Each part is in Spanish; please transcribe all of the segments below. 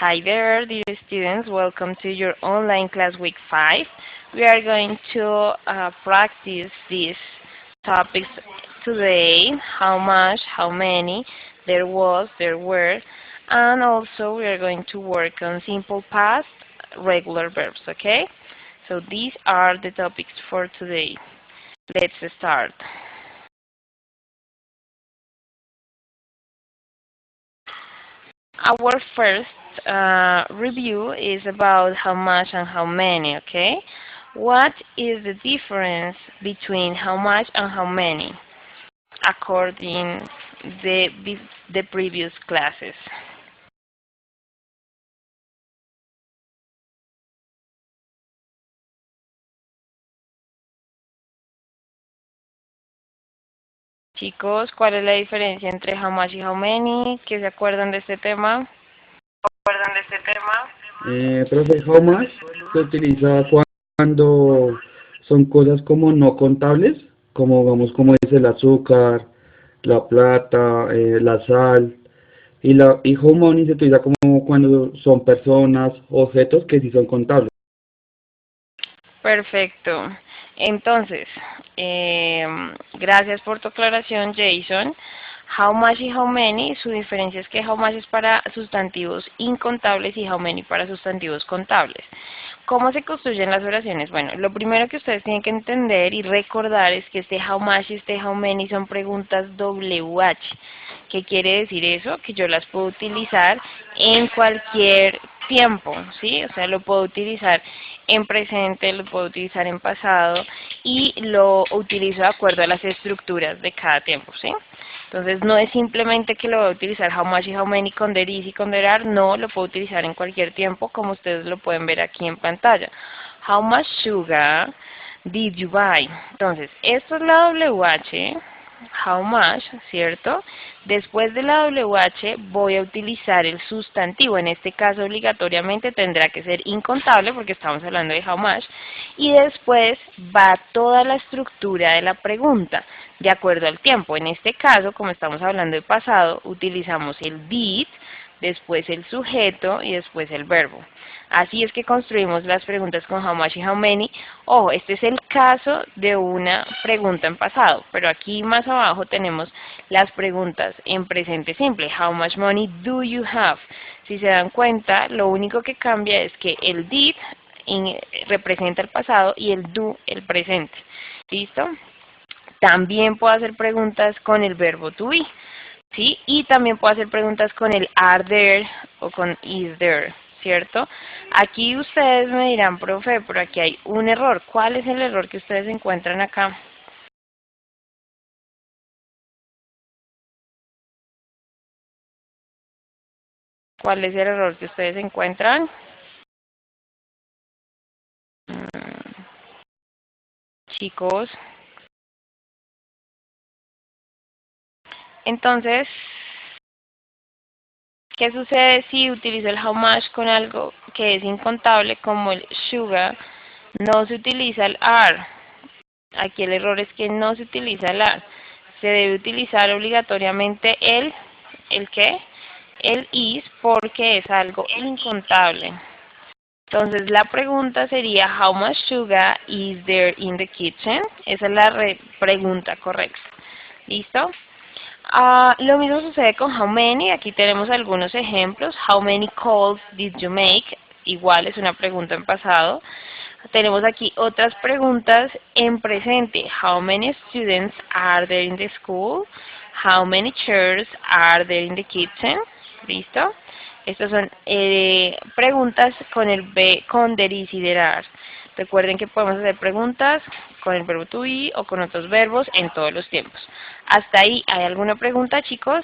Hi there, dear students. Welcome to your online class week 5. We are going to practice these topics today. How much, how many, there was, there were, and also we are going to work on simple past, regular verbs, okay? So these are the topics for today. Let's start. Our first review is about how much and how many, okay? What is the difference between how much and how many according the previous classes? Chicos, ¿cuál es la diferencia entre how much y how many? ¿Qué se acuerdan de este tema? ¿Acuerdan de este tema? Profe, how much se utiliza cuando son cosas como no contables, como vamos, como es el azúcar, la plata, la sal, y how money se utiliza como cuando son personas, objetos que sí son contables. Perfecto. Entonces, gracias por tu aclaración, Jason. How much y how many, su diferencia es que how much es para sustantivos incontables y how many para sustantivos contables. ¿Cómo se construyen las oraciones? Bueno, lo primero que ustedes tienen que entender y recordar es que este how much y este how many son preguntas WH. ¿Qué quiere decir eso? Que yo las puedo utilizar en cualquier tiempo, ¿sí? O sea, lo puedo utilizar en presente, lo puedo utilizar en pasado y lo utilizo de acuerdo a las estructuras de cada tiempo, ¿sí? Entonces no es simplemente que lo voy a utilizar how much y how many con there is y con there are, no, lo puedo utilizar en cualquier tiempo como ustedes lo pueden ver aquí en pantalla. How much sugar did you buy? Entonces, esto es la WH, how much, ¿cierto? Después de la WH voy a utilizar el sustantivo, en este caso obligatoriamente tendrá que ser incontable porque estamos hablando de how much, y después va toda la estructura de la pregunta, de acuerdo al tiempo. En este caso, como estamos hablando de pasado, utilizamos el did, después el sujeto y después el verbo. Así es que construimos las preguntas con how much y how many. Ojo, este es el caso de una pregunta en pasado, pero aquí más abajo tenemos las preguntas en presente simple. How much money do you have? Si se dan cuenta, lo único que cambia es que el did representa el pasado y el do el presente. ¿Listo? También puedo hacer preguntas con el verbo to be, ¿sí? Y también puedo hacer preguntas con el are there o con is there, ¿cierto? Aquí ustedes me dirán, profe, pero aquí hay un error. ¿Cuál es el error que ustedes encuentran acá? ¿Cuál es el error que ustedes encuentran? Mm, chicos. Entonces, ¿qué sucede si utilizo el how much con algo que es incontable como el sugar? No se utiliza el are. Aquí el error es que no se utiliza el are. Se debe utilizar obligatoriamente ¿el qué? El is porque es algo incontable. Entonces la pregunta sería how much sugar is there in the kitchen? Esa es la pregunta correcta. ¿Listo? Lo mismo sucede con how many. Aquí tenemos algunos ejemplos. How many calls did you make? Igual es una pregunta en pasado. Tenemos aquí otras preguntas en presente. How many students are there in the school? How many chairs are there in the kitchen? ¿Listo? Estas son preguntas con el con there is y there are. Recuerden que podemos hacer preguntas con el verbo to be o con otros verbos en todos los tiempos. Hasta ahí, ¿hay alguna pregunta, chicos?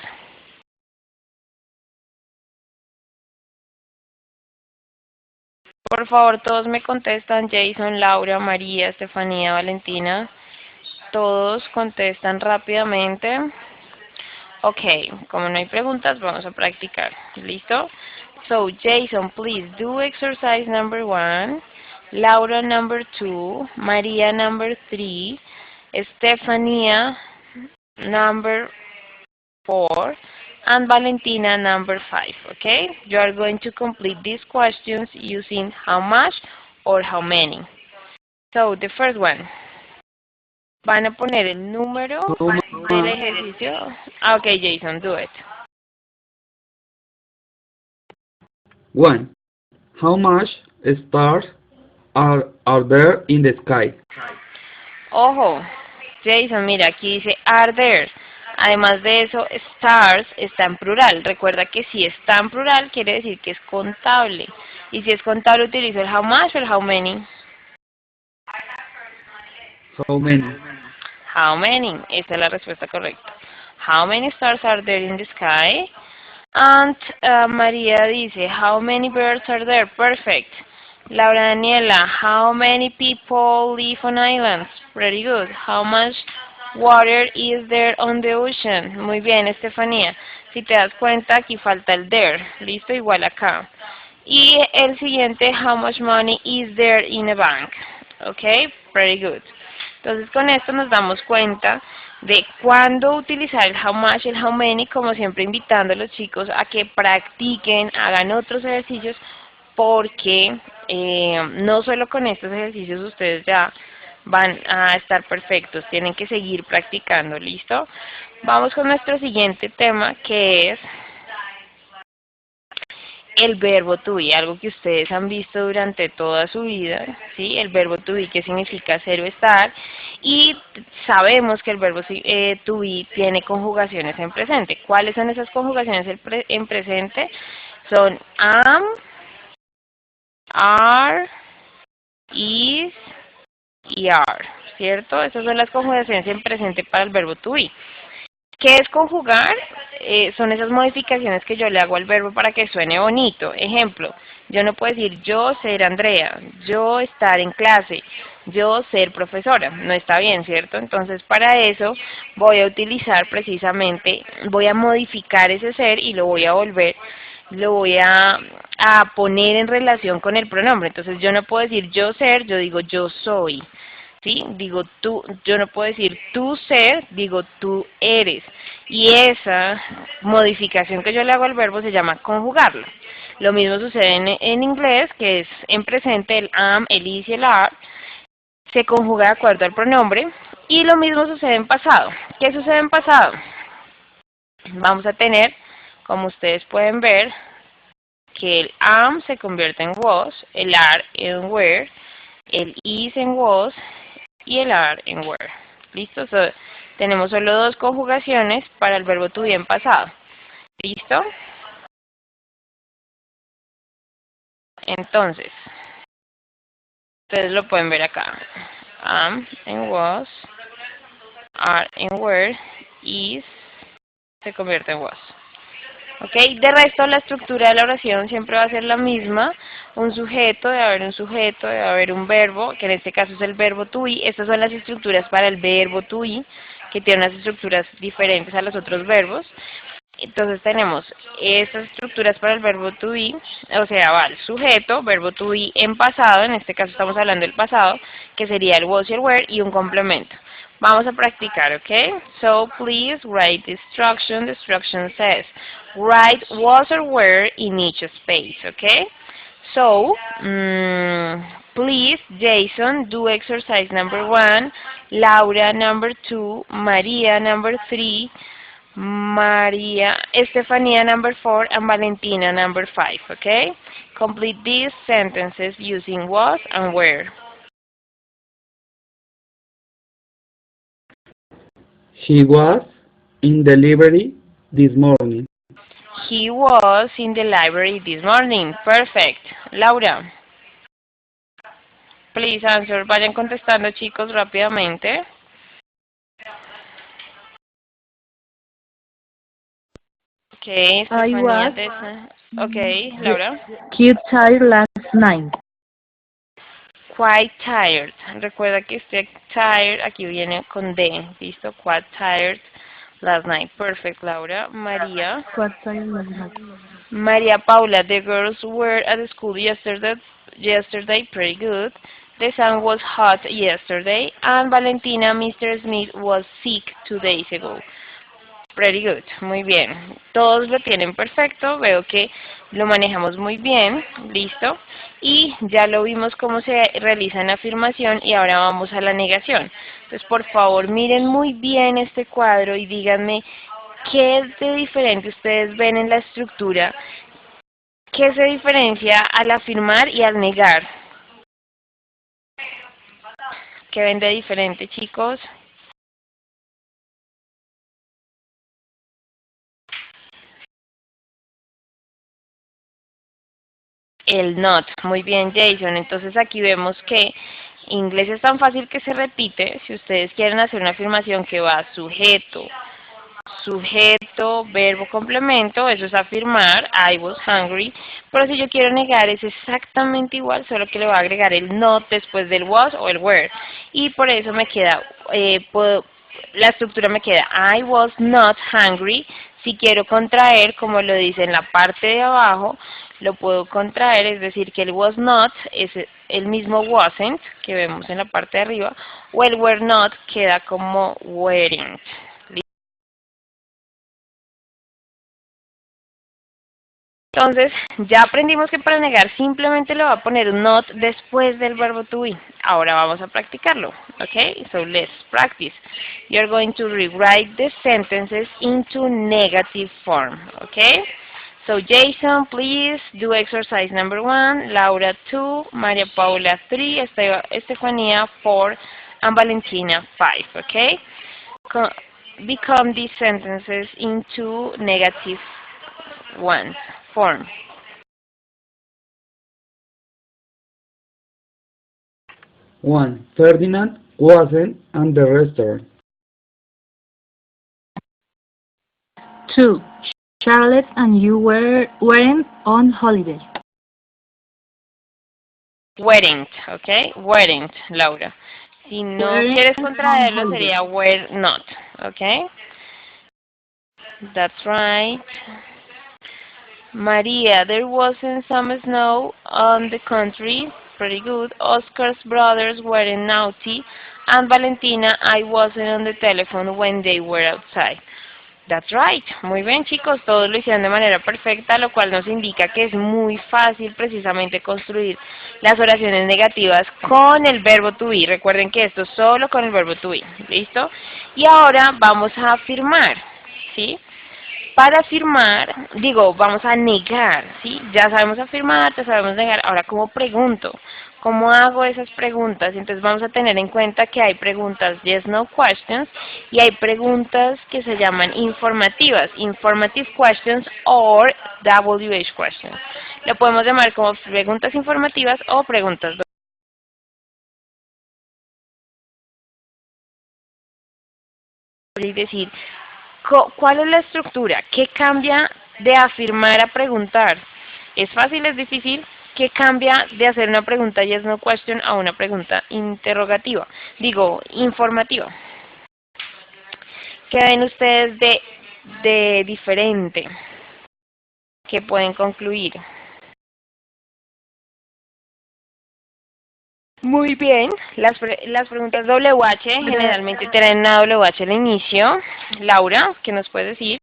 Por favor, todos me contestan. Jason, Laura, María, Estefanía, Valentina. Todos contestan rápidamente. Ok, como no hay preguntas, vamos a practicar. ¿Listo? So, Jason, please do exercise number 1. Laura number 2. Maria number 3. Estefania number 4. and Valentina number 5, okay? You are going to complete these questions using how much or how many. So, the first one. Van a poner el número How del much? ejercicio. Ah, ok, Jason, do it. 1. How much stars are there in the sky? Ojo, Jason, mira, aquí dice are there. Además de eso, stars está en plural. Recuerda que si está en plural quiere decir que es contable. Y si es contable utilizo el how much o el how many. How many? How many. Esta es la respuesta correcta. How many stars are there in the sky? And María dice, how many birds are there? Perfect. Laura Daniela, how many people live on islands? Pretty good. How much water is there on the ocean? Muy bien, Estefanía. Si te das cuenta, aquí falta el there. Listo, igual acá. Y el siguiente, how much money is there in a bank? Okay, pretty good. Entonces con esto nos damos cuenta de cuándo utilizar el how much y el how many, como siempre invitando a los chicos a que practiquen, hagan otros ejercicios, porque no solo con estos ejercicios ustedes ya van a estar perfectos, tienen que seguir practicando, ¿listo? Vamos con nuestro siguiente tema, que es el verbo to be, algo que ustedes han visto durante toda su vida, ¿sí? El verbo to be, que significa ser o estar, y sabemos que el verbo to be tiene conjugaciones en presente. ¿Cuáles son esas conjugaciones en presente? Son am, are, is y are, ¿cierto? Esas son las conjugaciones en presente para el verbo to be. ¿Qué es conjugar? Son esas modificaciones que yo le hago al verbo para que suene bonito. Ejemplo, yo no puedo decir yo ser Andrea, yo estar en clase, yo ser profesora. No está bien, ¿cierto? Entonces, para eso voy a utilizar precisamente, voy a modificar ese ser y lo voy a lo voy a poner en relación con el pronombre. Entonces, yo no puedo decir yo ser, yo digo yo soy. ¿Sí? Digo tú, yo no puedo decir tú ser, digo tú eres. Y esa modificación que yo le hago al verbo se llama conjugarlo. Lo mismo sucede en inglés, que es en presente el am, el is y el are, se conjuga de acuerdo al pronombre. Y lo mismo sucede en pasado. ¿Qué sucede en pasado? Vamos a tener, como ustedes pueden ver, que el am se convierte en was, el are en were, el is en was, y el are en were. ¿Listo? Tenemos solo dos conjugaciones para el verbo to be en pasado. ¿Listo? Entonces, ustedes lo pueden ver acá. Am en was, are en were, is se convierte en was. ¿Ok? De resto, la estructura de la oración siempre va a ser la misma. Un sujeto, debe haber un sujeto, debe haber un verbo, que en este caso es el verbo to be. Estas son las estructuras para el verbo to be, que tiene unas estructuras diferentes a los otros verbos. Entonces tenemos estas estructuras para el verbo to be, o sea, va el sujeto, verbo to be en pasado, en este caso estamos hablando del pasado, que sería el was y el were, y un complemento. Vamos a practicar, ¿ok? So, please write the instruction. The instruction says, write was or were in each space, ¿ok? So, please, Jason, do exercise number 1, Laura number 2, Maria number 3, Estefania number 4, and Valentina number 5, ¿ok? Complete these sentences using was and were. He was in the library this morning. He was in the library this morning. Perfect. Laura, please answer. Vayan contestando, chicos, rápidamente. Okay, Estefanía. Okay, Laura. Quite tired last night. Quite tired. Recuerda que este tired aquí viene con D. ¿Listo? Quite tired last night. Perfect, Laura. María. Quite tired last night. Maria Paula, the girls were at the school yesterday, pretty good. The sun was hot yesterday. And Valentina, Mr. Smith was sick 2 days ago. Pretty good, muy bien. Todos lo tienen perfecto, veo que lo manejamos muy bien, listo. Y ya lo vimos cómo se realiza en afirmación y ahora vamos a la negación. Entonces, por favor, miren muy bien este cuadro y díganme qué es de diferente ustedes ven en la estructura, qué se diferencia al afirmar y al negar. ¿Qué ven de diferente, chicos? El not. Muy bien, Jason. Entonces aquí vemos que inglés es tan fácil que se repite. Si ustedes quieren hacer una afirmación que va sujeto, sujeto, verbo, complemento, eso es afirmar, I was hungry. Pero si yo quiero negar es exactamente igual, solo que le voy a agregar el not después del was o el were. Y por eso me queda, la estructura me queda I was not hungry. Si quiero contraer, como lo dice en la parte de abajo, lo puedo contraer, es decir, que el was not es el mismo wasn't que vemos en la parte de arriba, o el were not queda como weren't. Entonces, ya aprendimos que para negar simplemente le va a poner un not después del verbo to be. Ahora vamos a practicarlo, okay? So let's practice. You're going to rewrite the sentences into negative form, okay? So Jason, please do exercise number 1, Laura 2, Maria Paula 3, Estefanía 4, and Valentina 5, okay? Become these sentences into negative ones. Form. 1. Ferdinand wasn't at the restaurant. 2. Charlotte and you weren't on holiday. Weren't, okay? Weren't, Laura. Si no quieres contraerlo sería were not, okay? That's right. Maria, there wasn't some snow on the country. Pretty good. Oscar's brothers weren't naughty. And Valentina, I wasn't on the telephone when they were outside. That's right. Muy bien, chicos. Todos lo hicieron de manera perfecta, lo cual nos indica que es muy fácil precisamente construir las oraciones negativas con el verbo to be. Recuerden que esto es solo con el verbo to be. ¿Listo? Y ahora vamos a afirmar, ¿sí? Para afirmar, vamos a negar, ¿sí? Ya sabemos afirmar, ya sabemos negar. Ahora, ¿cómo pregunto? ¿Cómo hago esas preguntas? Entonces vamos a tener en cuenta que hay preguntas yes, no questions y hay preguntas que se llaman informativas, informative questions or WH questions. Lo podemos llamar como preguntas informativas o preguntas y decir, ¿cuál es la estructura? ¿Qué cambia de afirmar a preguntar? ¿Es fácil, es difícil? ¿Qué cambia de hacer una pregunta yes, no question a una pregunta interrogativa? Informativa. ¿Qué ven ustedes de diferente? ¿Qué pueden concluir? Muy bien, las preguntas WH generalmente tienen una WH al inicio. Laura, ¿qué nos puedes decir?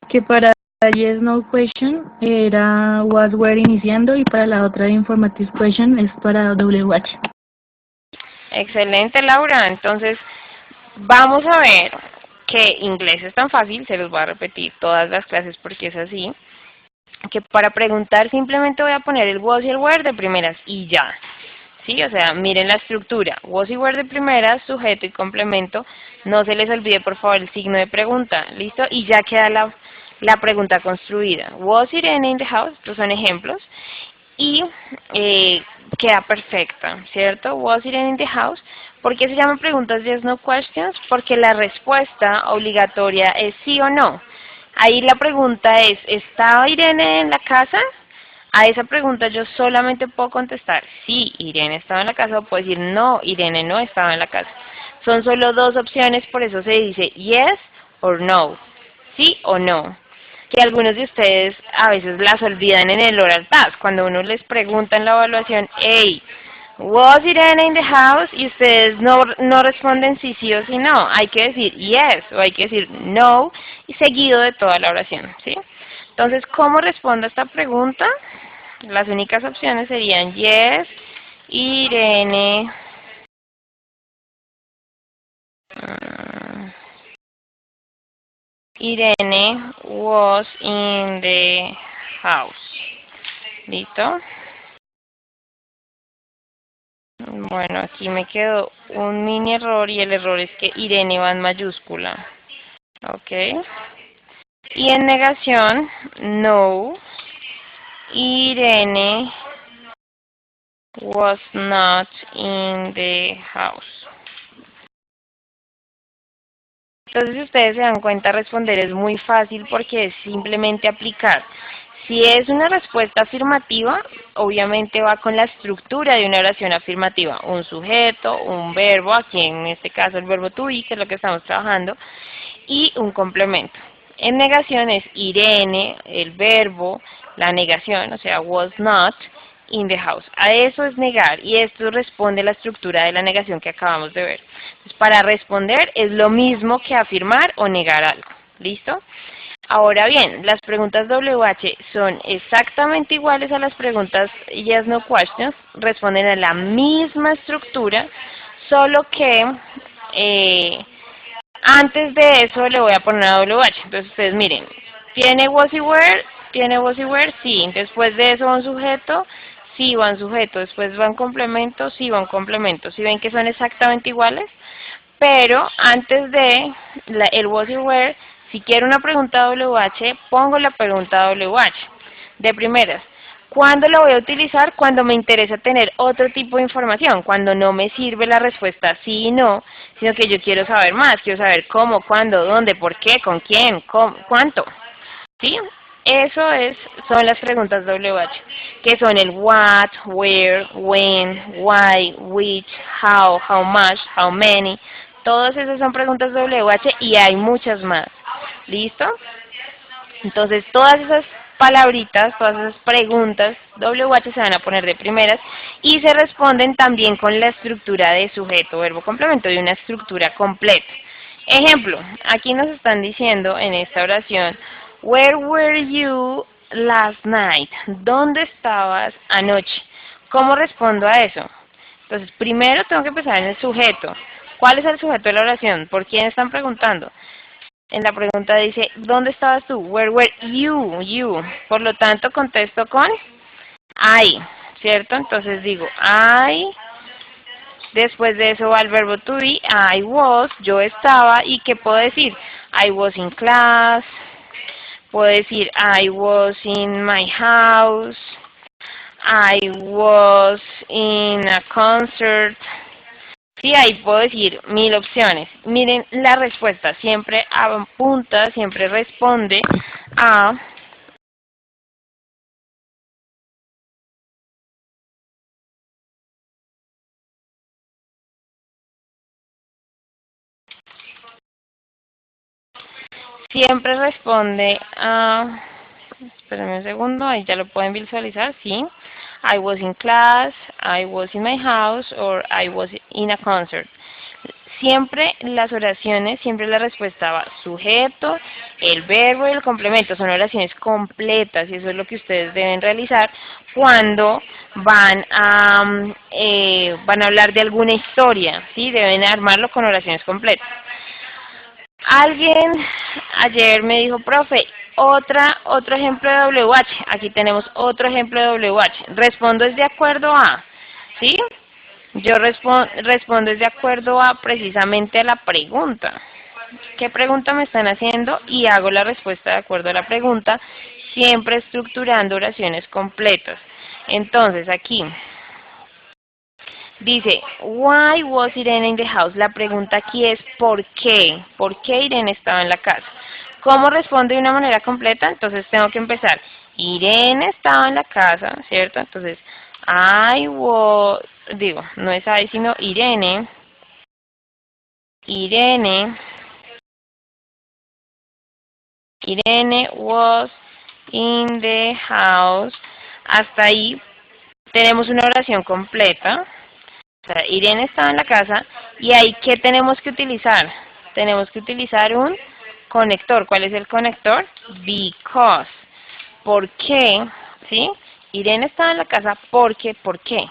Que para yes no question era was were iniciando y para la otra informative question es para WH. Excelente, Laura. Entonces, vamos a ver que inglés es tan fácil, se los voy a repetir todas las clases porque es así, que para preguntar simplemente voy a poner el was y el were de primeras y ya. ¿Sí? O sea, miren la estructura. Was y were de primeras, sujeto y complemento. No se les olvide, por favor, el signo de pregunta. ¿Listo? Y ya queda la pregunta construida. Was Irene in the house? Estos son ejemplos. Y queda perfecta, ¿cierto? Was Irene in the house? ¿Por qué se llaman preguntas yes, no questions? Porque la respuesta obligatoria es sí o no. Ahí la pregunta es, ¿estaba Irene en la casa? A esa pregunta yo solamente puedo contestar, sí, Irene estaba en la casa, o puedo decir, no, Irene no estaba en la casa. Son solo dos opciones, por eso se dice yes or no, sí o no. Que algunos de ustedes a veces las olvidan en el oral task, cuando uno les pregunta en la evaluación, hey, Was Irene in the house? Y ustedes no responden si sí o si no. Hay que decir yes o hay que decir no y seguido de toda la oración, ¿sí? Entonces, ¿cómo respondo a esta pregunta? Las únicas opciones serían yes, Irene, Irene was in the house. ¿Listo? Bueno, aquí me quedó un mini error y el error es que Irene va en mayúscula. ¿Ok? Y en negación, no, Irene was not in the house. Entonces, si ustedes se dan cuenta, responder es muy fácil porque es simplemente aplicar. Si es una respuesta afirmativa, obviamente va con la estructura de una oración afirmativa. Un sujeto, un verbo, aquí en este caso el verbo to be, que es lo que estamos trabajando, y un complemento. En negación es Irene, el verbo, la negación, o sea, was not in the house. A eso es negar y esto responde a la estructura de la negación que acabamos de ver. Entonces, para responder es lo mismo que afirmar o negar algo. ¿Listo? Ahora bien, las preguntas WH son exactamente iguales a las preguntas Yes, No Questions, responden a la misma estructura, solo que antes de eso le voy a poner una WH. Entonces ustedes miren, ¿tiene was y were? ¿Tiene was y were? Sí. Después de eso va un sujeto, sí va un sujeto. Después va un complemento, sí va un complemento. ¿Sí ven que son exactamente iguales? Pero antes de el was y were, si quiero una pregunta WH, pongo la pregunta WH. De primeras, ¿cuándo la voy a utilizar? Cuando me interesa tener otro tipo de información, cuando no me sirve la respuesta sí y no, sino que yo quiero saber más, quiero saber cómo, cuándo, dónde, por qué, con quién, cuánto. ¿Sí? Son las preguntas WH, que son el what, where, when, why, which, how much, how many. Todas esas son preguntas WH y hay muchas más. ¿Listo? Entonces, todas esas palabritas, todas esas preguntas WH se van a poner de primeras y se responden también con la estructura de sujeto, verbo, complemento, de una estructura completa. Ejemplo, aquí nos están diciendo en esta oración, where were you last night? ¿Dónde estabas anoche? ¿Cómo respondo a eso? Entonces, primero tengo que empezar en el sujeto. ¿Cuál es el sujeto de la oración? ¿Por quién están preguntando? En la pregunta dice, ¿dónde estabas tú? Where were you? You. Por lo tanto, contesto con I, ¿cierto? Entonces digo, I, después de eso va el verbo to be, I was, yo estaba, ¿y qué puedo decir? I was in class, puedo decir I was in my house, I was in a concert. Sí, ahí puedo decir 1000 opciones. Miren la respuesta, siempre apunta, siempre responde a siempre responde a, espérenme un segundo, ahí ya lo pueden visualizar, sí. I was in class, I was in my house, or I was in a concert. Siempre las oraciones, siempre la respuesta va sujeto, el verbo y el complemento. Son oraciones completas y eso es lo que ustedes deben realizar cuando van a hablar de alguna historia, ¿sí? Deben armarlo con oraciones completas. Alguien ayer me dijo, profe, otro ejemplo de WH. Aquí tenemos otro ejemplo de WH. Respondo es de acuerdo a, ¿sí? Yo respondo es de acuerdo a precisamente a la pregunta. ¿Qué pregunta me están haciendo? Y hago la respuesta de acuerdo a la pregunta, siempre estructurando oraciones completas. Entonces, aquí dice, why was Irene in the house? La pregunta aquí es ¿por qué? ¿Por qué Irene estaba en la casa? ¿Cómo responde de una manera completa? Entonces tengo que empezar. Irene estaba en la casa, ¿cierto? Entonces, no es I, sino Irene. Irene was in the house. Hasta ahí tenemos una oración completa. O sea, Irene estaba en la casa y ahí, ¿qué tenemos que utilizar? Tenemos que utilizar un conector. ¿Cuál es el conector? Because. ¿Por qué? ¿Sí? Irene estaba en la casa porque, ¿por qué?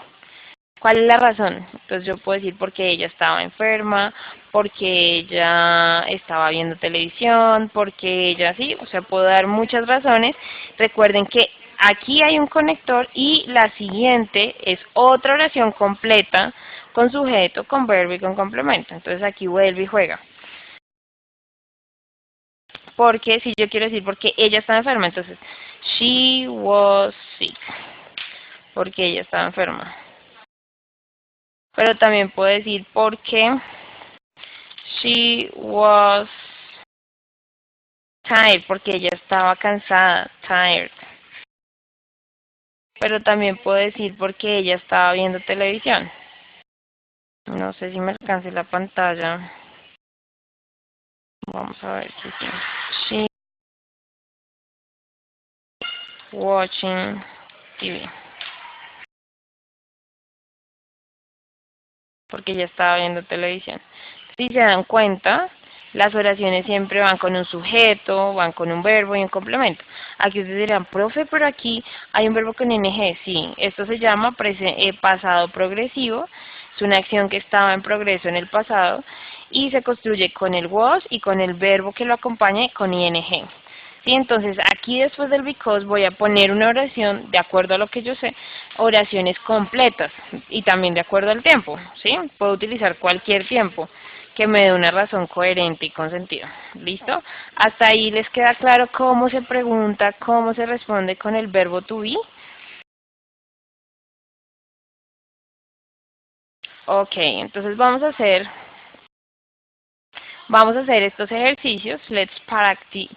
¿Cuál es la razón? Entonces yo puedo decir porque ella estaba enferma, porque ella estaba viendo televisión, porque ella sí, o sea, puedo dar muchas razones. Recuerden que aquí hay un conector y la siguiente es otra oración completa con sujeto, con verbo y con complemento. Entonces aquí vuelve y juega. Porque si yo quiero decir porque ella estaba enferma, entonces she was sick, porque ella estaba enferma. Pero también puedo decir porque she was tired, porque ella estaba cansada, tired. Pero también puedo decir porque ella estaba viendo televisión. No sé si me alcance la pantalla. Vamos a ver si sí. She watching TV. Porque ella estaba viendo televisión. Si se dan cuenta, las oraciones siempre van con un sujeto, van con un verbo y un complemento. Aquí ustedes dirán, profe, pero aquí hay un verbo con ing. Sí, esto se llama pasado progresivo. Es una acción que estaba en progreso en el pasado y se construye con el was y con el verbo que lo acompañe con ing. ¿Sí? Entonces, aquí después del because voy a poner una oración de acuerdo a lo que yo sé, oraciones completas y también de acuerdo al tiempo, ¿sí? Puedo utilizar cualquier tiempo que me dé una razón coherente y con sentido. ¿Listo? Hasta ahí les queda claro cómo se pregunta, cómo se responde con el verbo to be. Ok, entonces vamos a hacer estos ejercicios. Let's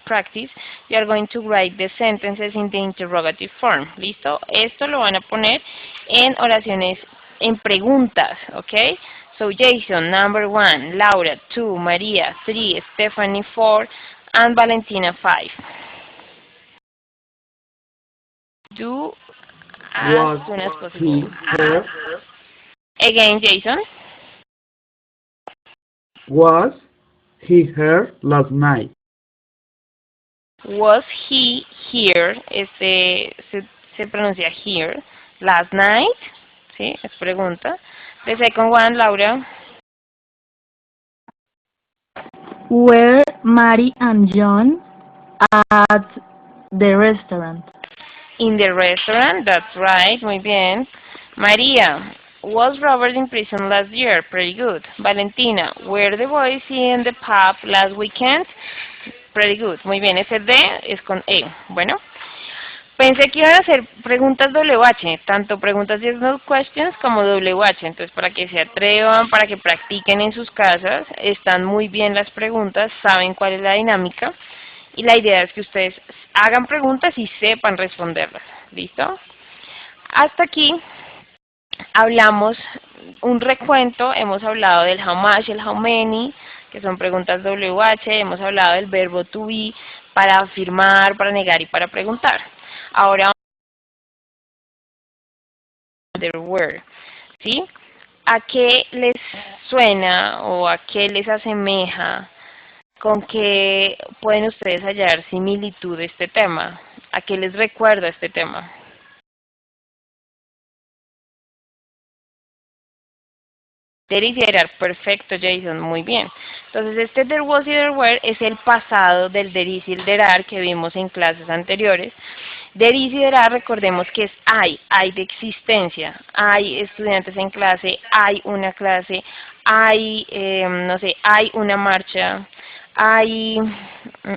practice. You are going to write the sentences in the interrogative form. ¿Listo? Esto lo van a poner en oraciones, en preguntas, ¿ok? So, Jason, number 1, Laura, 2, Maria, 3, Stephanie, 4, and Valentina, 5. Do as soon as Was possible. he here? Again, Jason. Was he here last night? Was he here? Se pronuncia here. Last night. ¿Sí? Es pregunta. The second one, Laura. Were Mary and John at the restaurant? In the restaurant. That's right. Muy bien. Maria. Was Robert in prison last year? Pretty good. Valentina. Were the boys in the pub last weekend? Pretty good. Muy bien. Ese D es con E. Bueno. Pensé que iban a hacer preguntas WH, tanto preguntas yes no questions como WH, entonces para que se atrevan, para que practiquen en sus casas, están muy bien las preguntas, saben cuál es la dinámica y la idea es que ustedes hagan preguntas y sepan responderlas, ¿listo? Hasta aquí hablamos un recuento, hemos hablado del how much, el how many, que son preguntas WH, hemos hablado del verbo to be para afirmar, para negar y para preguntar. Ahora, there were, ¿sí? ¿A qué les suena o a qué les asemeja? ¿Con qué pueden ustedes hallar similitud de este tema? ¿A qué les recuerda este tema? There is y there are. Perfecto, Jason, muy bien. Entonces, este there was y there were es el pasado del there is y el there are que vimos en clases anteriores. There is y there are, recordemos que es hay de existencia. Hay estudiantes en clase, hay una clase, hay, no sé, hay una marcha, hay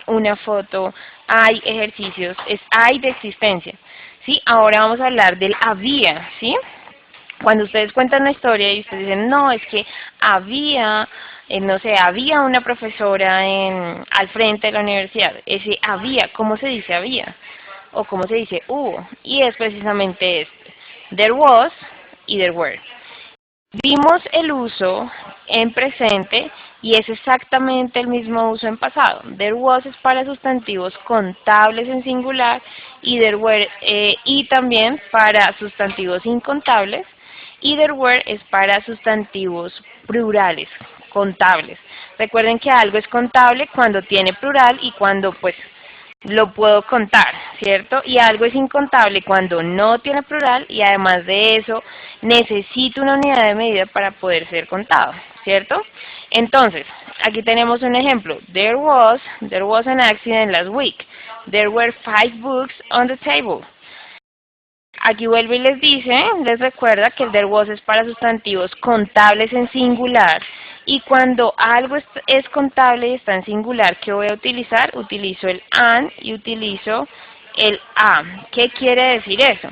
una foto, hay ejercicios, es hay de existencia. ¿Sí? Ahora vamos a hablar del había, ¿sí? Cuando ustedes cuentan una historia y ustedes dicen, no, es que había, no sé, había una profesora al frente de la universidad. Ese había, ¿cómo se dice había? O ¿cómo se dice hubo? Y es precisamente este. There was y there were. Vimos el uso en presente y es exactamente el mismo uso en pasado. There was es para sustantivos contables en singular y there were y también para sustantivos incontables. Y there were es para sustantivos plurales, contables. Recuerden que algo es contable cuando tiene plural y cuando pues lo puedo contar, ¿cierto? Y algo es incontable cuando no tiene plural y además de eso necesito una unidad de medida para poder ser contado, ¿cierto? Entonces, aquí tenemos un ejemplo. There was an accident last week. There were 5 books on the table. Aquí vuelve y les dice, les recuerda que el there was es para sustantivos contables en singular. Y cuando algo es contable y está en singular, ¿qué voy a utilizar? Utilizo el an y utilizo el a. ¿Qué quiere decir eso?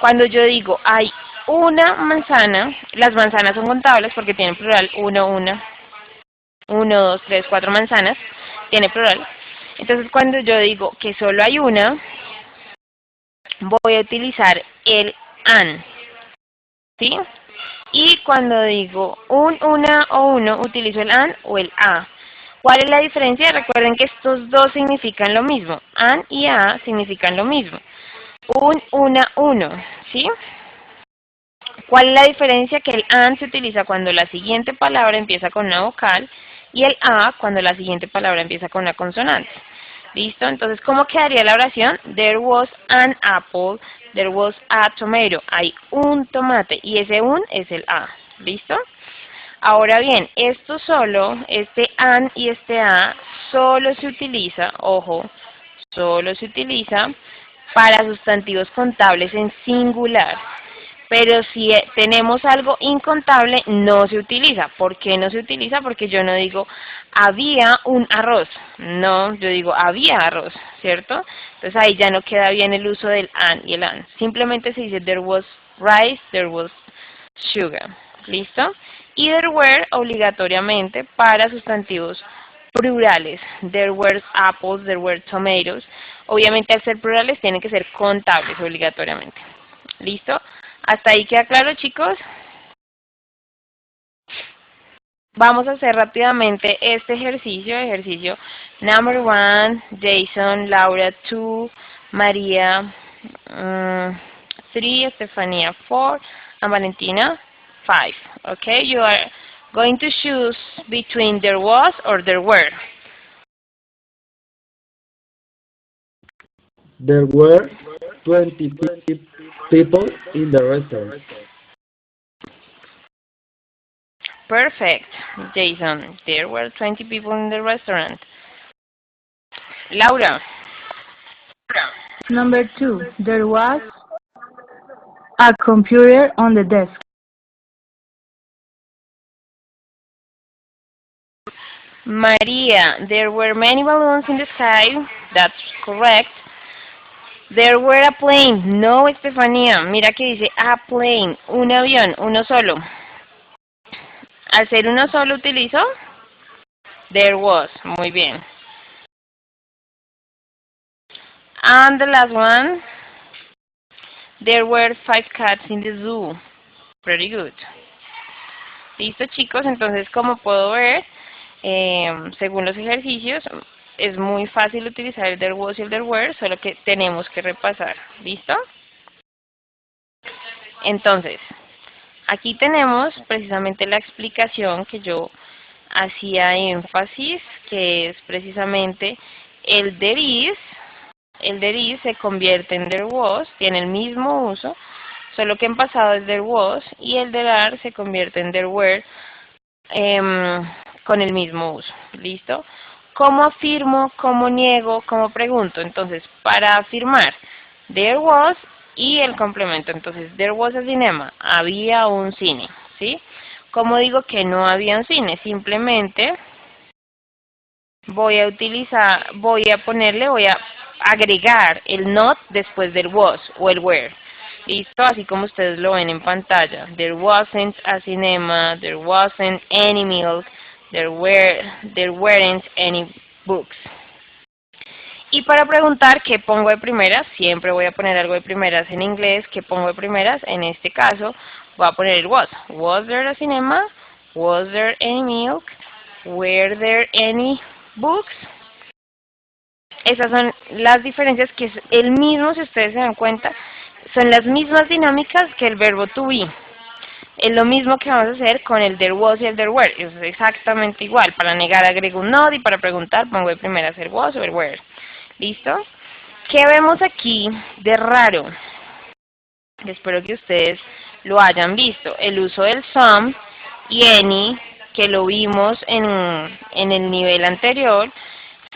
Cuando yo digo hay una manzana, las manzanas son contables porque tienen plural, uno, dos, tres, cuatro manzanas, tiene plural. Entonces cuando yo digo que solo hay una, voy a utilizar el an, ¿sí? Y cuando digo una o uno, utilizo el an o el a. ¿Cuál es la diferencia? Recuerden que estos dos significan lo mismo. An y a significan lo mismo. Una, uno, ¿sí? ¿Cuál es la diferencia? Que el an se utiliza cuando la siguiente palabra empieza con una vocal y el a cuando la siguiente palabra empieza con una consonante. ¿Listo? Entonces, ¿cómo quedaría la oración? There was an apple, there was a tomato. Hay un tomate y ese un es el a. ¿Listo? Ahora bien, esto solo, este an y este a, solo se utiliza, ojo, solo se utiliza para sustantivos contables en singular. Pero si tenemos algo incontable, no se utiliza. ¿Por qué no se utiliza? Porque yo no digo, había un arroz. No, yo digo, había arroz, ¿cierto? Entonces ahí ya no queda bien el uso del an y el an. Simplemente se dice, there was rice, there was sugar. ¿Listo? Y there were obligatoriamente para sustantivos plurales. There were apples, there were tomatoes. Obviamente al ser plurales tienen que ser contables obligatoriamente. ¿Listo? ¿Hasta ahí queda claro, chicos? Vamos a hacer rápidamente este ejercicio number 1, Jason, Laura 2, María 3, Estefanía 4, and Valentina 5. Okay, you are going to choose between there was or there were. There were 20 people in the restaurant. Perfect, Jason. There were 20 people in the restaurant. Laura. Number 2, there was a computer on the desk. Maria, there were many balloons in the sky. That's correct. There were a plane. No, Estefanía. Mira que dice a plane. Un avión, uno solo. Al ser uno solo utilizo there was. Muy bien. And the last one. There were 5 cats in the zoo. Pretty good. Listo, chicos. Entonces, como puedo ver, según los ejercicios, es muy fácil utilizar el there was y el there were, solo que tenemos que repasar. ¿Listo? Entonces, aquí tenemos precisamente la explicación que yo hacía énfasis, que es precisamente el there is. El there is se convierte en there was, tiene el mismo uso, solo que en pasado es there was, y el there are se convierte en there were con el mismo uso. ¿Listo? ¿Cómo afirmo? ¿Cómo niego? ¿Cómo pregunto? Entonces, para afirmar, there was y el complemento. Entonces, there was a cinema. Había un cine. ¿Sí? ¿Cómo digo que no había un cine? Simplemente voy a agregar el not después del was o el were. Listo, así como ustedes lo ven en pantalla. There wasn't a cinema, there wasn't any milk, there weren't any books. Y para preguntar qué pongo de primeras, siempre voy a poner algo de primeras en inglés. ¿Qué pongo de primeras? En este caso voy a poner el was. Was there a cinema? Was there any milk? Were there any books? Esas son las diferencias, que es el mismo, si ustedes se dan cuenta, son las mismas dinámicas que el verbo to be. Es lo mismo que vamos a hacer con el there was y el there were. Es exactamente igual. Para negar agrego un not y para preguntar pongo de primeras el was o el were. ¿Listo? ¿Qué vemos aquí de raro? Espero que ustedes lo hayan visto. El uso del some y any, que lo vimos en el nivel anterior.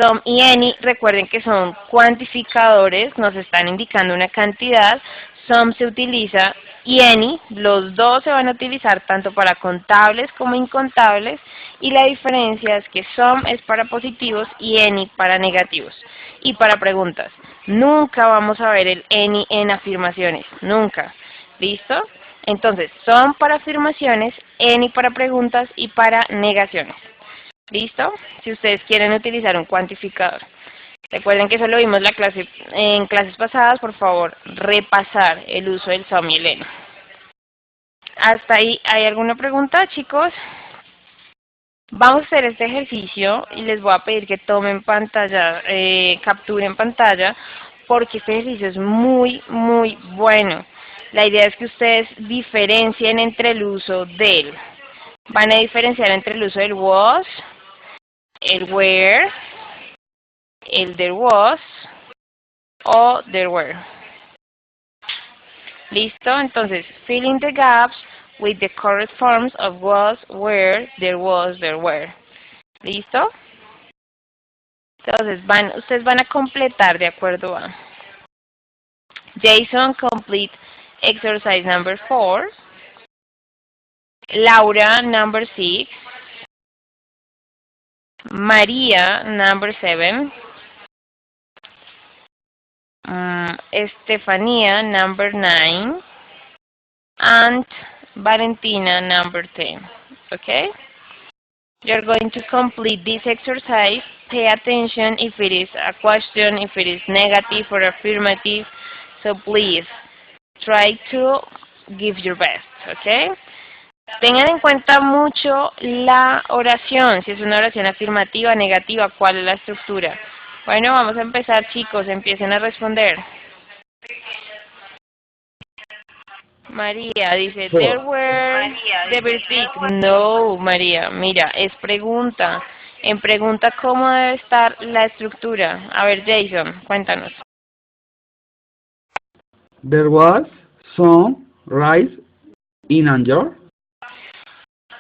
Some y any, recuerden que son cuantificadores, nos están indicando una cantidad. Some se utiliza y any, los dos se van a utilizar tanto para contables como incontables, y la diferencia es que some es para positivos y any para negativos. Y para preguntas, nunca vamos a ver el any en afirmaciones, nunca. ¿Listo? Entonces, some para afirmaciones, any para preguntas y para negaciones. ¿Listo? Si ustedes quieren utilizar un cuantificador. Recuerden que eso lo vimos en clases pasadas, por favor, repasar el uso del some y el any. ¿Hasta ahí hay alguna pregunta, chicos? Vamos a hacer este ejercicio y les voy a pedir que tomen pantalla, capturen pantalla, porque este ejercicio es muy, muy bueno. La idea es que ustedes diferencien entre el uso del. Van a diferenciar entre el uso del was, el were, el there was o there were. ¿Listo? Entonces, fill in the gaps with the correct forms of was, were, there was, there were. ¿Listo? Entonces, ustedes van a completar de acuerdo a Jason, complete exercise number 4. Laura, number 6. María, number 7. Estefanía, number 9. And Valentina, number 10. Okay? You're going to complete this exercise. Pay attention if it is a question, if it is negative or affirmative. So please, try to give your best. Okay? Tengan en cuenta mucho la oración, si es una oración afirmativa, negativa, cuál es la estructura. Bueno, vamos a empezar, chicos, empiecen a responder. María dice, there were the big. No, María, mira, es pregunta. En pregunta, ¿cómo debe estar la estructura? A ver, Jason, cuéntanos. There was some rice in a jar.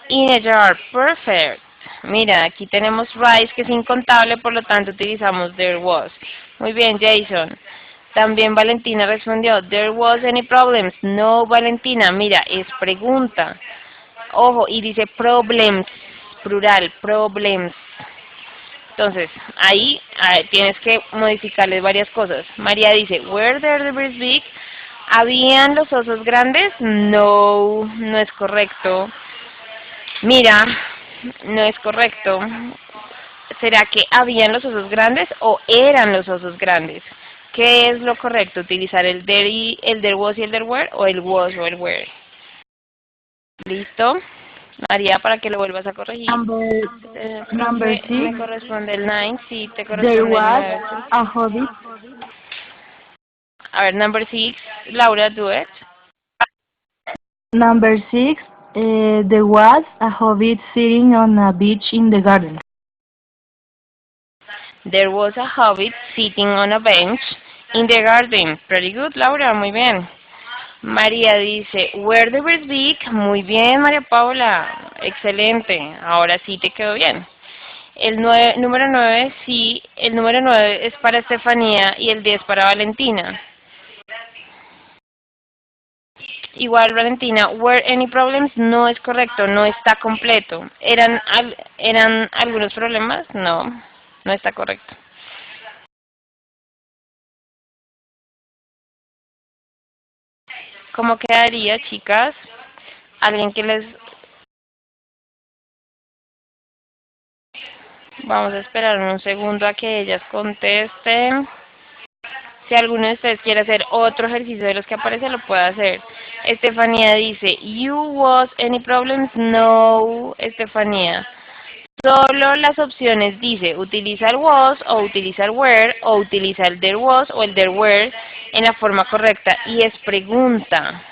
In a jar, perfect. Mira, aquí tenemos rice, que es incontable, por lo tanto utilizamos there was. Muy bien, Jason. También Valentina respondió, there was any problems. No, Valentina, mira, es pregunta. Ojo, y dice problems, plural, problems. Entonces, ahí tienes que modificarles varias cosas. María dice, were there the birds big? ¿Habían los osos grandes? No, no es correcto. Mira, no es correcto. ¿Será que habían los osos grandes o eran los osos grandes? ¿Qué es lo correcto? ¿Utilizar el there was y el there were o el was o el were? ¿Listo? María, para que lo vuelvas a corregir. Number 6. Me corresponde el 9, sí, te corresponde There el was 9. a hobbit. A ver, number 6, Laura, do it. Number 6. There was a hobbit sitting on a bench in the garden. There was a hobbit sitting on a bench in the garden. Pretty good, Laura, muy bien. María dice, were the birds big? Muy bien, María Paula, excelente, ahora sí te quedó bien. El número 9, sí, el número 9 es para Estefanía y el 10 para Valentina. Igual, Valentina, were any problems? No es correcto, no está completo. ¿Eran algunos problemas? No, no está correcto. ¿Cómo quedaría, chicas? ¿Alguien que les... Vamos a esperar un segundo a que ellas contesten. Si alguno de ustedes quiere hacer otro ejercicio de los que aparece, lo puede hacer. Estefanía dice, you was any problems? No, Estefanía. Solo las opciones dice, utiliza el was o utiliza el were o utiliza el there was o el there were en la forma correcta. Y es pregunta.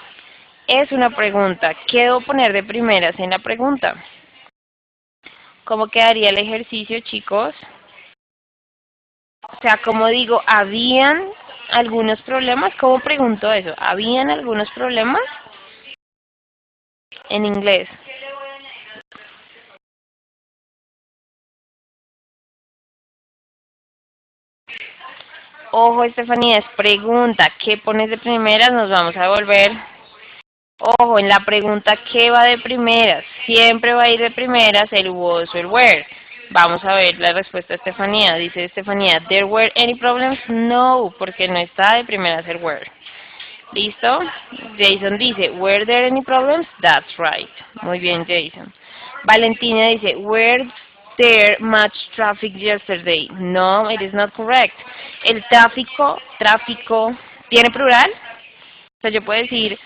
Es una pregunta. ¿Qué debo poner de primeras en la pregunta? ¿Cómo quedaría el ejercicio, chicos? O sea, como digo, ¿habían algunos problemas? ¿Cómo pregunto eso? ¿Habían algunos problemas? En inglés. Ojo, Estefanía, es pregunta. ¿Qué pones de primeras? Nos vamos a volver. Ojo, en la pregunta ¿qué va de primeras? Siempre va a ir de primeras el was o el were. Vamos a ver la respuesta de Estefanía. Dice Estefanía, ¿there were any problems? No, porque no está de primeras el were. ¿Listo? Jason dice, ¿were there any problems? That's right. Muy bien, Jason. Valentina dice, ¿were there much traffic yesterday? No, it is not correct. El tráfico, ¿tiene plural? O sea, yo puedo decir,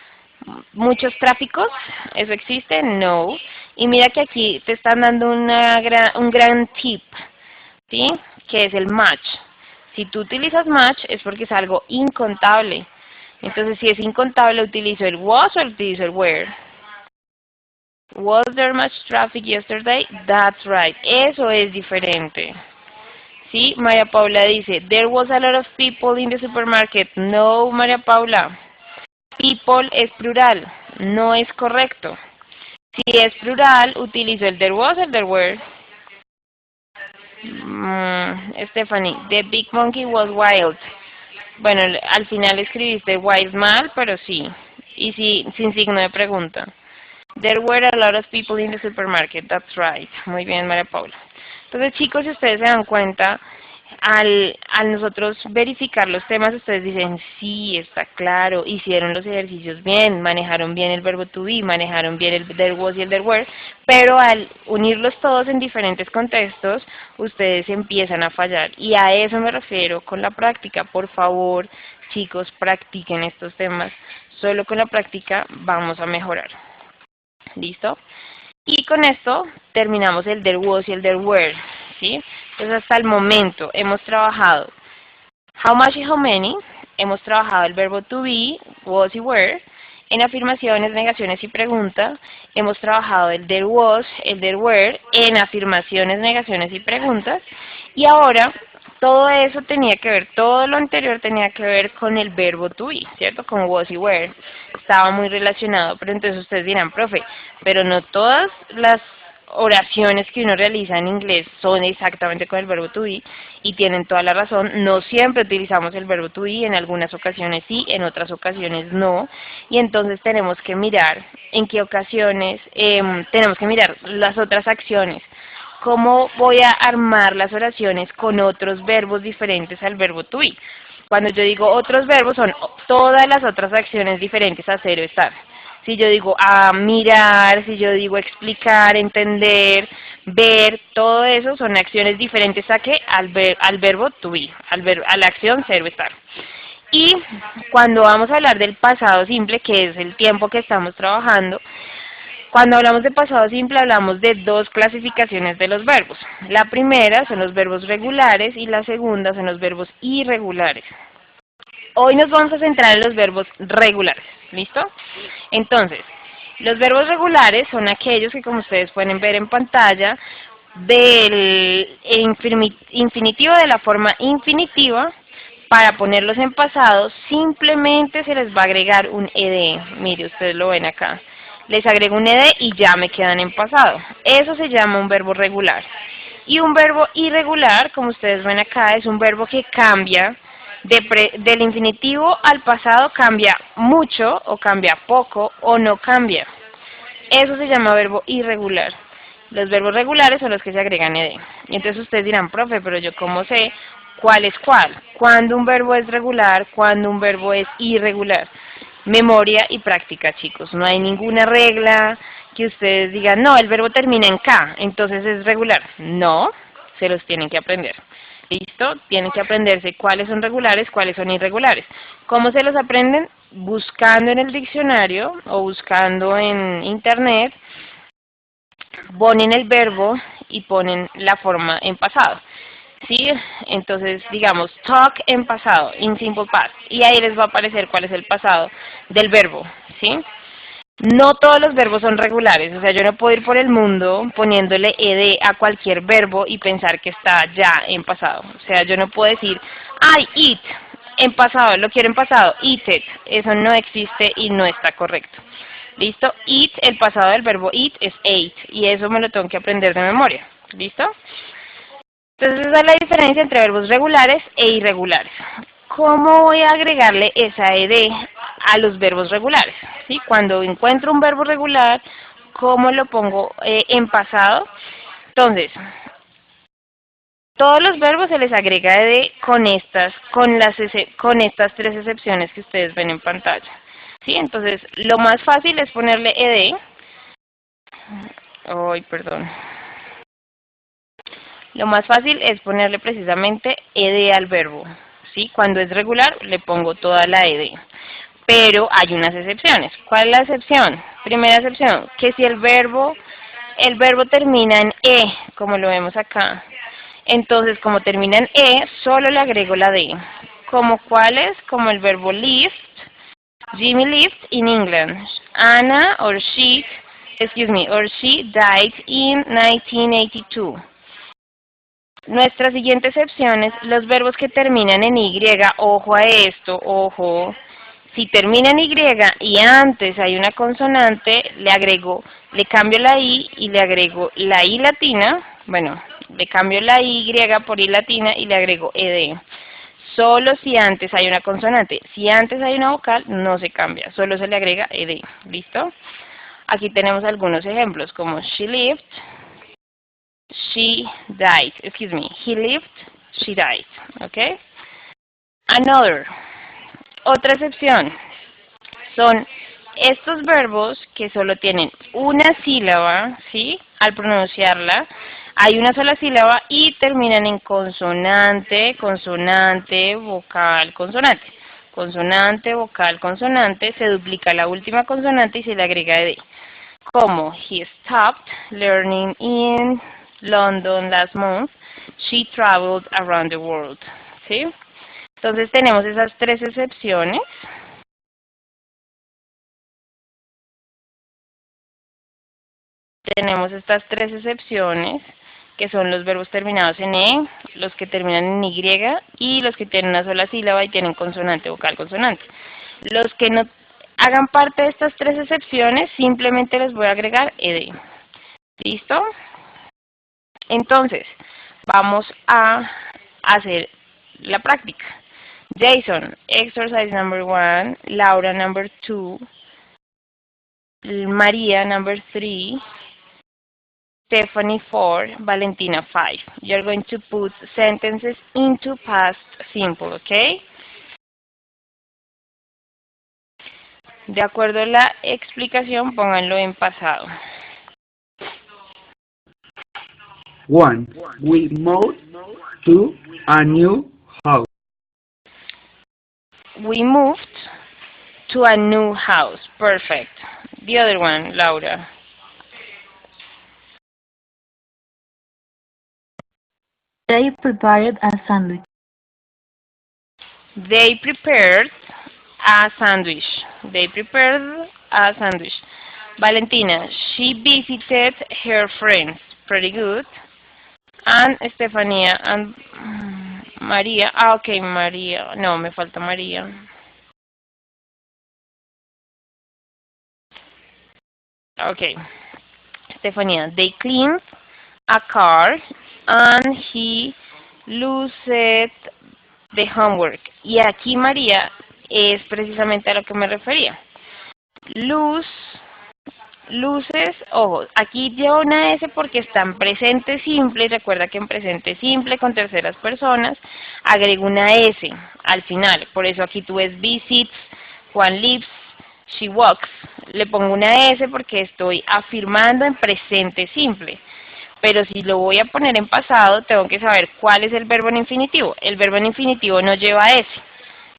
muchos tráficos, ¿eso existe? No. Y mira que aquí te están dando un gran tip, ¿sí? Que es el match. Si tú utilizas match es porque es algo incontable. Entonces, si es incontable, utilizo el was o utilizo el were. Was there much traffic yesterday? That's right. Eso es diferente. Sí, María Paula dice, there was a lot of people in the supermarket. No, María Paula. People es plural. No es correcto. Si es plural, utilizo el there was o el there were. Stephanie, the big monkey was wild. Bueno, al final escribiste wild mal, pero sí. Y sí, sin signo de pregunta. There were a lot of people in the supermarket. That's right. Muy bien, María Paula. Entonces, chicos, si ustedes se dan cuenta, al nosotros verificar los temas, ustedes dicen, sí, está claro, hicieron los ejercicios bien, manejaron bien el verbo to be, manejaron bien el there was y el there were, pero al unirlos todos en diferentes contextos, ustedes empiezan a fallar. Y a eso me refiero con la práctica. Por favor, chicos, practiquen estos temas. Solo con la práctica vamos a mejorar. ¿Listo? Y con esto terminamos el there was y el there were, ¿sí? Entonces hasta el momento hemos trabajado how much y how many, hemos trabajado el verbo to be, was y were, en afirmaciones, negaciones y preguntas, hemos trabajado el there was, el there were, en afirmaciones, negaciones y preguntas, y ahora todo eso tenía que ver, todo lo anterior tenía que ver con el verbo to be, ¿cierto? Con was y were. Estaba muy relacionado, pero entonces ustedes dirán, profe, pero no todas las oraciones que uno realiza en inglés son exactamente con el verbo to be, y tienen toda la razón. No siempre utilizamos el verbo to be, en algunas ocasiones sí, en otras ocasiones no, y entonces tenemos que mirar en qué ocasiones, tenemos que mirar las otras acciones. ¿Cómo voy a armar las oraciones con otros verbos diferentes al verbo to be? Cuando yo digo otros verbos, son todas las otras acciones diferentes a hacer o estar. Si yo digo a mirar, si yo digo explicar, entender, ver, todo eso son acciones diferentes a qué? Al verbo to be, a la acción ser o estar. Y cuando vamos a hablar del pasado simple, que es el tiempo que estamos trabajando, cuando hablamos de pasado simple hablamos de dos clasificaciones de los verbos. La primera son los verbos regulares y la segunda son los verbos irregulares. Hoy nos vamos a centrar en los verbos regulares, ¿listo? Entonces, los verbos regulares son aquellos que, como ustedes pueden ver en pantalla, del infinitivo de la forma infinitiva, para ponerlos en pasado, simplemente se les va a agregar un ed. Mire, ustedes lo ven acá. Les agrego un ed y ya me quedan en pasado. Eso se llama un verbo regular. Y un verbo irregular, como ustedes ven acá, es un verbo que cambia del infinitivo al pasado, cambia mucho o cambia poco o no cambia. Eso se llama verbo irregular. Los verbos regulares son los que se agregan ed. Y entonces ustedes dirán, profe, pero yo cómo sé cuál es cuál. Cuando un verbo es regular, cuando un verbo es irregular. Memoria y práctica, chicos. No hay ninguna regla que ustedes digan, no, el verbo termina en K, entonces es regular. No, se los tienen que aprender. ¿Listo? Tienen que aprenderse cuáles son regulares, cuáles son irregulares. ¿Cómo se los aprenden? Buscando en el diccionario o buscando en internet, ponen el verbo y ponen la forma en pasado. ¿Sí? Entonces, digamos, talk en pasado, in simple past, y ahí les va a aparecer cuál es el pasado del verbo, ¿sí? No todos los verbos son regulares, o sea, yo no puedo ir por el mundo poniéndole ed a cualquier verbo y pensar que está ya en pasado. O sea, yo no puedo decir, I eat, en pasado, lo quiero en pasado, eat it. Eso no existe y no está correcto. ¿Listo? Eat, el pasado del verbo eat es ate, y eso me lo tengo que aprender de memoria. ¿Listo? Entonces esa es la diferencia entre verbos regulares e irregulares. ¿Cómo voy a agregarle esa ed a los verbos regulares? ¿Sí? Cuando encuentro un verbo regular, ¿cómo lo pongo en pasado? Entonces, todos los verbos se les agrega ed con estas tres excepciones que ustedes ven en pantalla. ¿Sí? Entonces, lo más fácil es ponerle ed. Ay, perdón. Lo más fácil es ponerle precisamente ed al verbo. ¿Sí? Cuando es regular le pongo toda la ed. Pero hay unas excepciones. ¿Cuál es la excepción? Primera excepción, que si el verbo termina en como lo vemos acá, entonces como termina en solo le agrego la d. ¿Como cuáles? Como el verbo lift. Jimmy lived in England. Anna or she died in 1982. Nuestra siguiente excepción es los verbos que terminan en Y, ojo a esto, ojo. Si termina en Y y antes hay una consonante, le cambio la I y le agrego la I latina, bueno, le cambio la Y por I latina y le agrego ed. Solo si antes hay una consonante. Si antes hay una vocal, no se cambia, solo se le agrega ed. ¿Listo? Aquí tenemos algunos ejemplos como she lived, she died. Excuse me. He lived, she died. ¿Ok? Another. Otra excepción son estos verbos que solo tienen una sílaba, ¿sí? Al pronunciarla, hay una sola sílaba y terminan en consonante, consonante, vocal, consonante. Consonante, vocal, consonante, se duplica la última consonante y se le agrega ed. Como he stopped learning in London last month, she traveled around the world. ¿Sí? Entonces tenemos esas tres excepciones. Tenemos estas tres excepciones, que son los verbos terminados en E, los que terminan en Y y los que tienen una sola sílaba y tienen consonante, vocal, consonante. Los que no hagan parte de estas tres excepciones, simplemente les voy a agregar ed. ¿Listo? Entonces, vamos a hacer la práctica. Jason, exercise number 1, Laura number 2, Maria number 3, Stephanie 4, Valentina 5. You're going to put sentences into past simple, ¿ok? De acuerdo a la explicación, pónganlo en pasado. 1. We moved to a new house. We moved to a new house. Perfect. The other one, Laura. They prepared a sandwich. They prepared a sandwich. They prepared a sandwich. Valentina, she visited her friends. Pretty good. And Estefania and María. Ah, ok, María. No, me falta María. Ok. Estefania, they cleaned a car and he loosed the homework. Y aquí María es precisamente a lo que me refería. Luces, ojo, aquí lleva una S porque está en presente simple, y recuerda que en presente simple con terceras personas agrego una S al final, por eso aquí tú ves visits, Juan lives, she walks, le pongo una S porque estoy afirmando en presente simple, pero si lo voy a poner en pasado tengo que saber cuál es el verbo en infinitivo. El verbo en infinitivo no lleva S,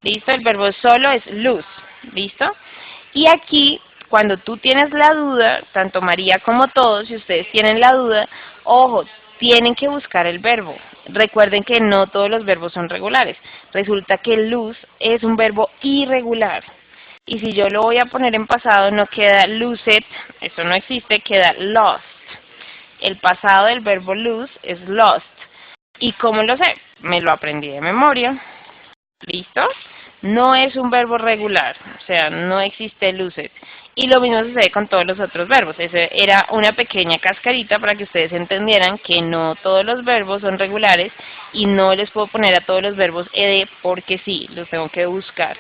¿listo? El verbo solo es lose, ¿listo? Y aquí, cuando tú tienes la duda, tanto María como todos, si ustedes tienen la duda, ojo, tienen que buscar el verbo. Recuerden que no todos los verbos son regulares. Resulta que lose es un verbo irregular. Y si yo lo voy a poner en pasado, no queda lose it, eso no existe, queda lost. El pasado del verbo lose es lost. ¿Y cómo lo sé? Me lo aprendí de memoria. ¿Listo? No es un verbo regular, o sea, no existe lose it. Y lo mismo sucede con todos los otros verbos. Ese era una pequeña cascarita para que ustedes entendieran que no todos los verbos son regulares y no les puedo poner a todos los verbos ed porque sí, los tengo que buscar.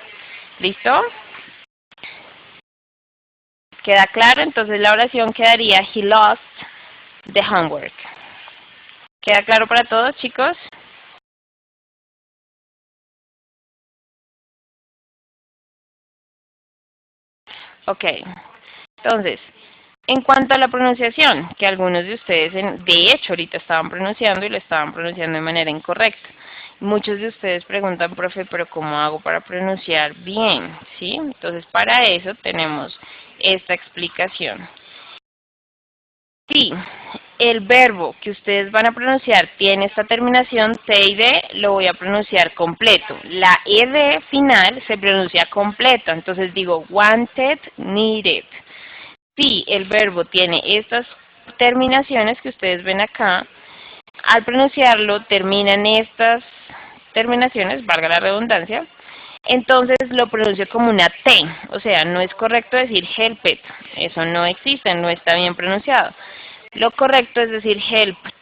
¿Listo? ¿Queda claro? Entonces la oración quedaría he lost the homework. ¿Queda claro para todos, chicos? Ok. Entonces, en cuanto a la pronunciación, que algunos de ustedes, de hecho, ahorita estaban pronunciando y lo estaban pronunciando de manera incorrecta. Muchos de ustedes preguntan, profe, pero ¿cómo hago para pronunciar bien? ¿Sí? Entonces, para eso tenemos esta explicación. Sí, el verbo que ustedes van a pronunciar tiene esta terminación T y D, lo voy a pronunciar completo. La ED final se pronuncia completo, entonces digo wanted, needed. Si el verbo tiene estas terminaciones que ustedes ven acá, al pronunciarlo terminan estas terminaciones, valga la redundancia, entonces lo pronuncio como una T, o sea, no es correcto decir helped, eso no existe, no está bien pronunciado. Lo correcto es decir helped,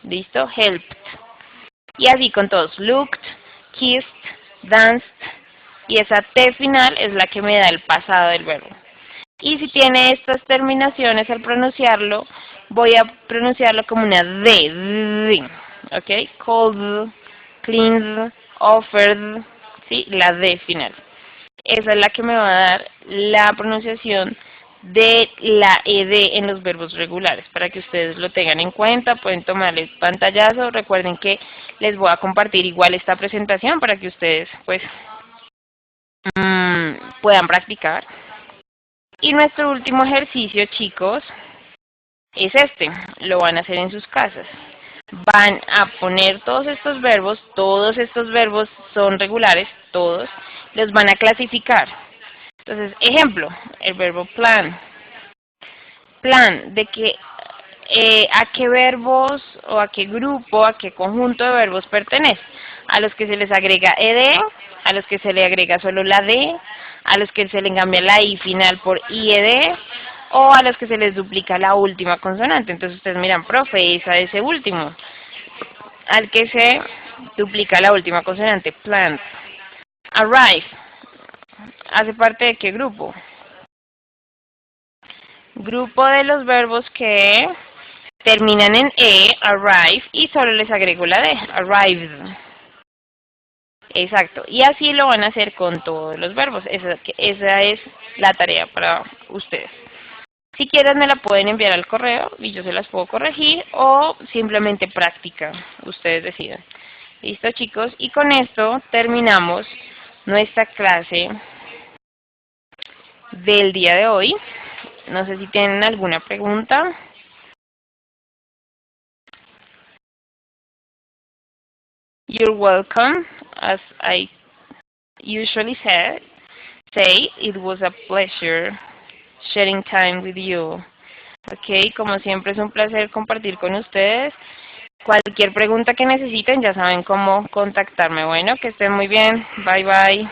¿listo? Helped. Y así con todos, looked, kissed, danced, y esa T final es la que me da el pasado del verbo. Y si tiene estas terminaciones al pronunciarlo, voy a pronunciarlo como una D, ¿ok? Called, cleansed, offered, ¿sí? La D final. Esa es la que me va a dar la pronunciación de la ED en los verbos regulares, para que ustedes lo tengan en cuenta, pueden tomarles pantallazo, recuerden que les voy a compartir igual esta presentación para que ustedes pues puedan practicar. Y nuestro último ejercicio, chicos, es este, lo van a hacer en sus casas. Van a poner todos estos verbos son regulares, todos, los van a clasificar. Entonces, ejemplo, el verbo plan. Plan, de que a qué verbos o a qué grupo, a qué conjunto de verbos pertenece. A los que se les agrega ed, a los que se le agrega solo la d, a los que se le cambia la i final por ied, o a los que se les duplica la última consonante. Entonces ustedes miran, profe, esa de ese último. Al que se duplica la última consonante, plant. Arrive, ¿hace parte de qué grupo? Grupo de los verbos que terminan en arrive, y solo les agrego la D, arrived. Exacto, y así lo van a hacer con todos los verbos. Esa es la tarea para ustedes. Si quieren me la pueden enviar al correo y yo se las puedo corregir, o simplemente práctica, ustedes deciden. Listo, chicos, y con esto terminamos nuestra clase del día de hoy. No sé si tienen alguna pregunta. You're welcome. As I usually say, it was a pleasure sharing time with you. Ok, como siempre es un placer compartir con ustedes. Cualquier pregunta que necesiten ya saben cómo contactarme. Bueno, que estén muy bien. Bye bye.